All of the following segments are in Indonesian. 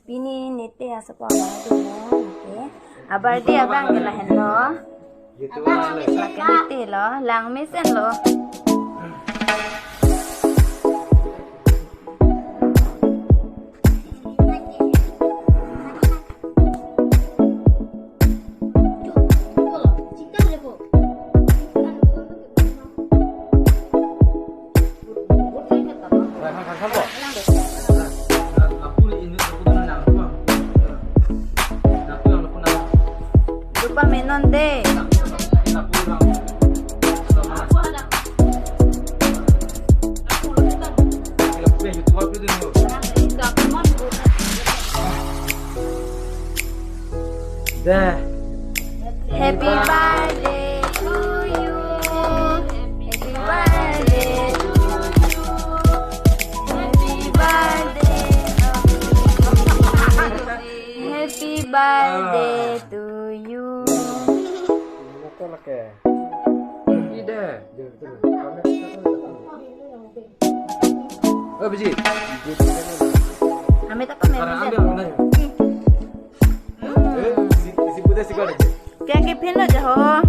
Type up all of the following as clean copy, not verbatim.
Bini nete asap apa nete. Abar dia abang kelahin lo. Makan nete lo, lang mesin lo. Lupa menon deh. Dah. Happy birthday to you. Happy birthday to you. Happy birthday. Happy birthday to you. Tolak ya. Tidak. Oh, biji. Amit apa Sekarang ambil memang? gunanya. Isi putih sih kau deh. Kayak kepin aja ho.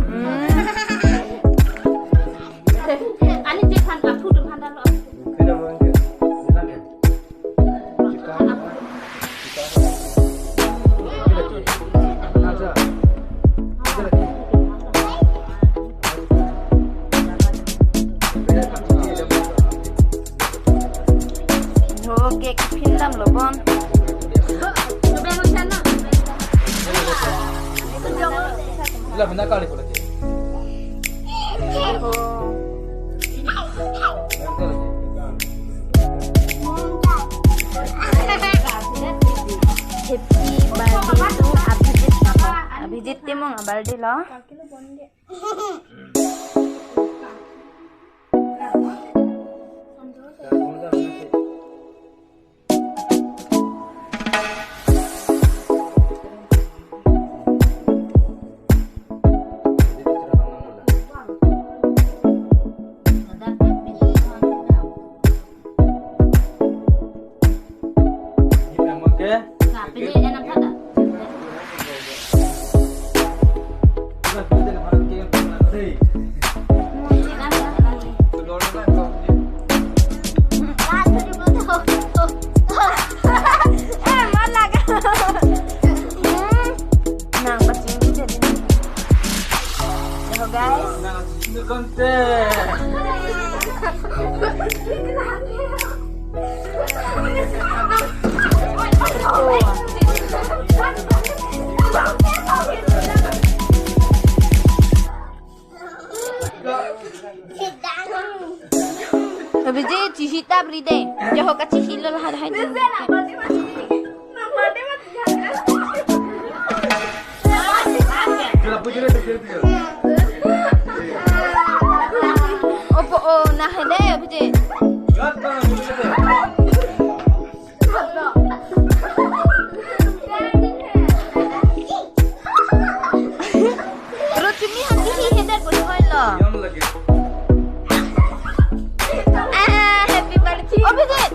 Ani jekan aku udah handal lo. Tidak mau enggak. Silakan ya. Kita. Aja. Ho kayak kepin dam lo bon. Lah benar kali kalau dia. Ho. Happy birthday to Abhijit apa? Abhijit temo nggak birthday lo? Nang pasing dia jadi. Yo guys. Abhijit cihita beri deh. Jauh kecil hilal ada hai. Opo oh nah deh Abhijit. Terus cumi hati hidat boleh lo. Happy birthday. Abhijit.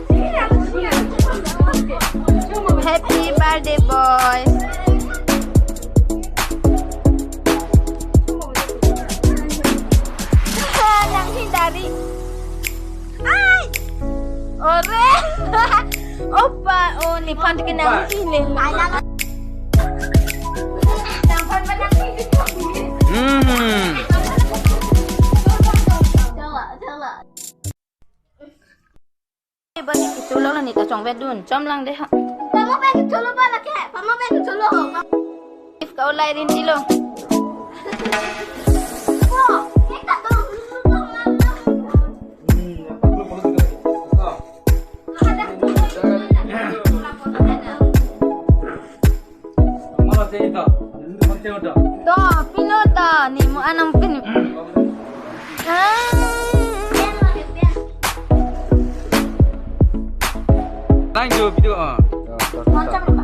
Happy birthday boys. Yang hindari. Ay. Ore. Opa, oh ni pan kenang sini. Bani kitulong lah ni ta chong vedun. Chom lang deh. Mama pengen dulu balik ya. Mama pengen dulu. If kau lai rin dilong. Wah, kita tuh. Toh, pinota ni mo anong pin. Lanjut video. Macam